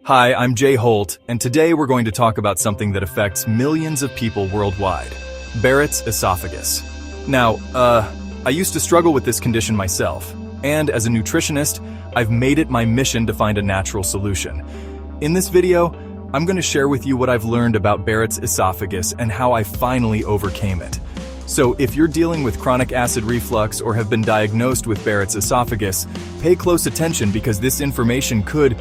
Hi, I'm Jay Holt, and today we're going to talk about something that affects millions of people worldwide: Barrett's esophagus. Now, I used to struggle with this condition myself, and as a nutritionist, I've made it my mission to find a natural solution. In this video, I'm going to share with you what I've learned about Barrett's esophagus and how I finally overcame it. So if you're dealing with chronic acid reflux or have been diagnosed with Barrett's esophagus, pay close attention because this information could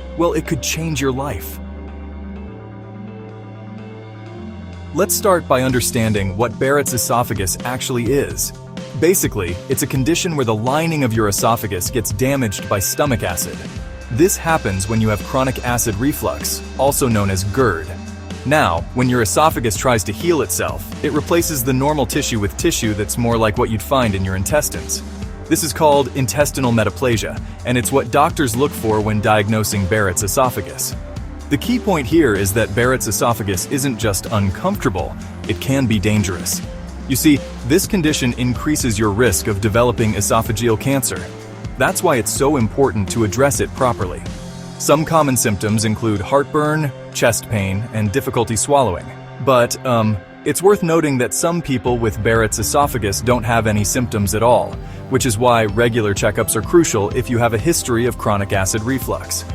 change your life. Let's start by understanding what Barrett's esophagus actually is. Basically, it's a condition where the lining of your esophagus gets damaged by stomach acid. This happens when you have chronic acid reflux, also known as GERD. Now, when your esophagus tries to heal itself, it replaces the normal tissue with tissue that's more like what you'd find in your intestines. This is called intestinal metaplasia, and it's what doctors look for when diagnosing Barrett's esophagus. The key point here is that Barrett's esophagus isn't just uncomfortable, it can be dangerous. You see, this condition increases your risk of developing esophageal cancer. That's why it's so important to address it properly. Some common symptoms include heartburn, chest pain, and difficulty swallowing. But, it's worth noting that some people with Barrett's esophagus don't have any symptoms at all, which is why regular checkups are crucial if you have a history of chronic acid reflux.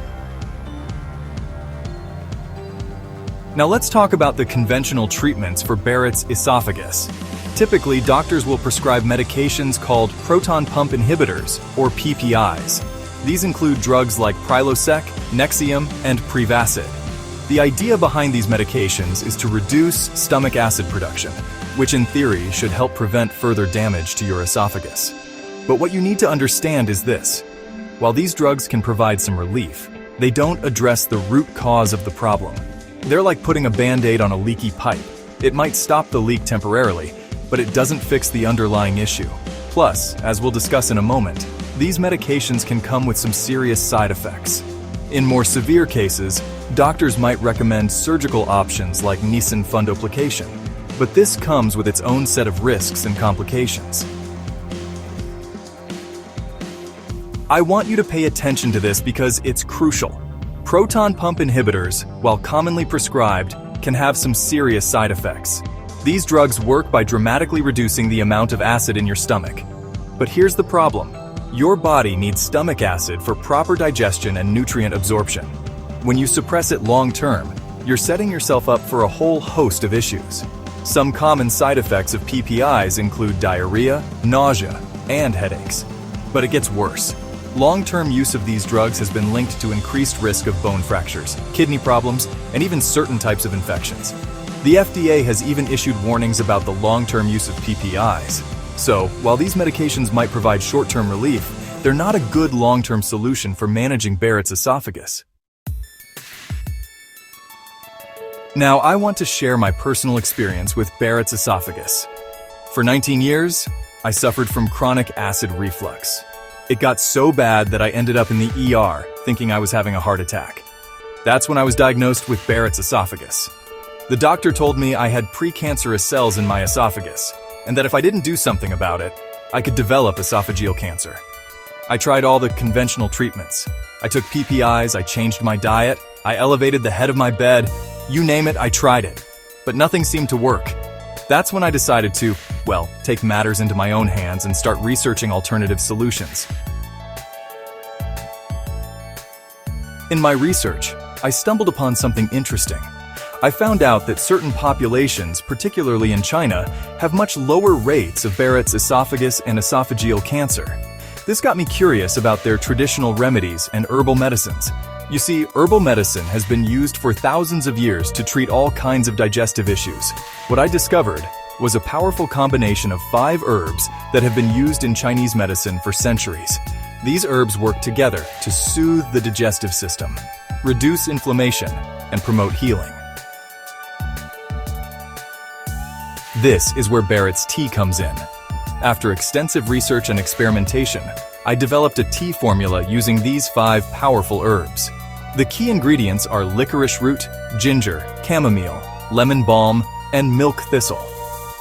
Now let's talk about the conventional treatments for Barrett's esophagus. Typically, doctors will prescribe medications called proton pump inhibitors, or PPIs. These include drugs like Prilosec, Nexium, and Prevacid. The idea behind these medications is to reduce stomach acid production, which in theory should help prevent further damage to your esophagus. But what you need to understand is this: while these drugs can provide some relief, they don't address the root cause of the problem. They're like putting a Band-Aid on a leaky pipe. It might stop the leak temporarily, but it doesn't fix the underlying issue. Plus, as we'll discuss in a moment, these medications can come with some serious side effects. In more severe cases, doctors might recommend surgical options like Nissen fundoplication, but this comes with its own set of risks and complications. I want you to pay attention to this because it's crucial. Proton pump inhibitors, while commonly prescribed, can have some serious side effects. These drugs work by dramatically reducing the amount of acid in your stomach. But here's the problem. Your body needs stomach acid for proper digestion and nutrient absorption. When you suppress it long-term, you're setting yourself up for a whole host of issues. Some common side effects of PPIs include diarrhea, nausea, and headaches. But it gets worse. Long-term use of these drugs has been linked to increased risk of bone fractures, kidney problems, and even certain types of infections. The FDA has even issued warnings about the long-term use of PPIs. So, while these medications might provide short-term relief, they're not a good long-term solution for managing Barrett's esophagus. Now, I want to share my personal experience with Barrett's esophagus. For 19 years, I suffered from chronic acid reflux. It got so bad that I ended up in the ER thinking I was having a heart attack. That's when I was diagnosed with Barrett's esophagus. The doctor told me I had precancerous cells in my esophagus, and that if I didn't do something about it, I could develop esophageal cancer. I tried all the conventional treatments. I took PPIs, I changed my diet, I elevated the head of my bed, you name it, I tried it. But nothing seemed to work. That's when I decided to, take matters into my own hands and start researching alternative solutions. In my research, I stumbled upon something interesting. I found out that certain populations, particularly in China, have much lower rates of Barrett's esophagus and esophageal cancer. This got me curious about their traditional remedies and herbal medicines. You see, herbal medicine has been used for thousands of years to treat all kinds of digestive issues. What I discovered was a powerful combination of 5 herbs that have been used in Chinese medicine for centuries. These herbs work together to soothe the digestive system, reduce inflammation, and promote healing. This is where Barrett's tea comes in. After extensive research and experimentation, I developed a tea formula using these 5 powerful herbs. The key ingredients are licorice root, ginger, chamomile, lemon balm, and milk thistle.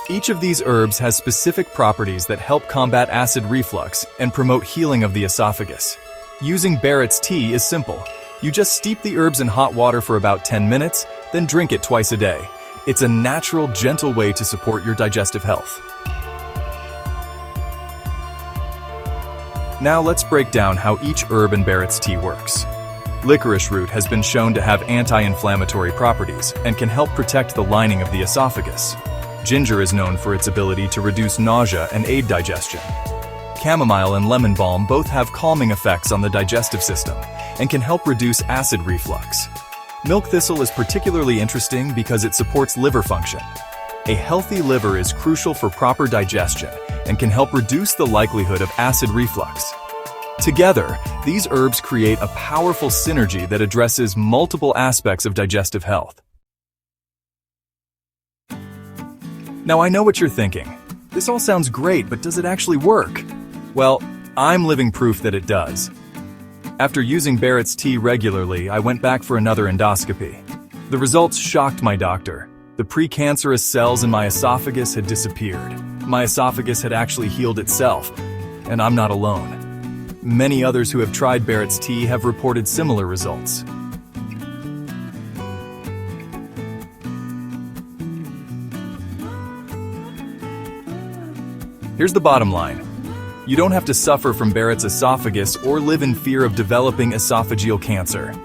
Each of these herbs has specific properties that help combat acid reflux and promote healing of the esophagus. Using Barrett's tea is simple. You just steep the herbs in hot water for about 10 minutes, then drink it twice a day. It's a natural, gentle way to support your digestive health. Now let's break down how each herb in Barrett's tea works. Licorice root has been shown to have anti-inflammatory properties and can help protect the lining of the esophagus. Ginger is known for its ability to reduce nausea and aid digestion. Chamomile and lemon balm both have calming effects on the digestive system and can help reduce acid reflux. Milk thistle is particularly interesting because it supports liver function. A healthy liver is crucial for proper digestion and can help reduce the likelihood of acid reflux. Together, these herbs create a powerful synergy that addresses multiple aspects of digestive health. Now I know what you're thinking. This all sounds great, but does it actually work? Well, I'm living proof that it does. After using Barrett's tea regularly, I went back for another endoscopy. The results shocked my doctor. The precancerous cells in my esophagus had disappeared. My esophagus had actually healed itself, and I'm not alone. Many others who have tried Barrett's tea have reported similar results. Here's the bottom line. You don't have to suffer from Barrett's esophagus or live in fear of developing esophageal cancer.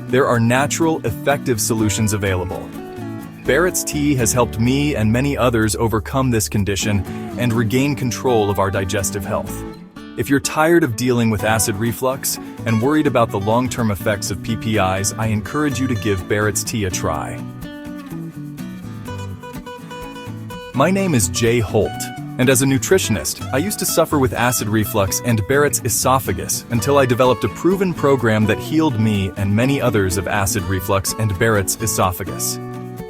There are natural, effective solutions available. Barrett's tea has helped me and many others overcome this condition and regain control of our digestive health. If you're tired of dealing with acid reflux and worried about the long-term effects of PPIs, I encourage you to give Barrett's tea a try. My name is Jay Holt, and as a nutritionist, I used to suffer with acid reflux and Barrett's esophagus until I developed a proven program that healed me and many others of acid reflux and Barrett's esophagus.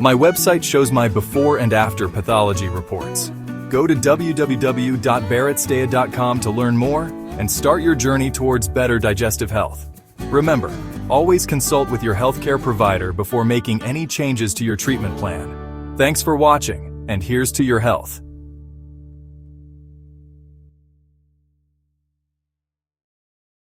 My website shows my before and after pathology reports. Go to www.barrettstea.com to learn more and start your journey towards better digestive health. Remember, always consult with your healthcare provider before making any changes to your treatment plan. Thanks for watching, and here's to your health.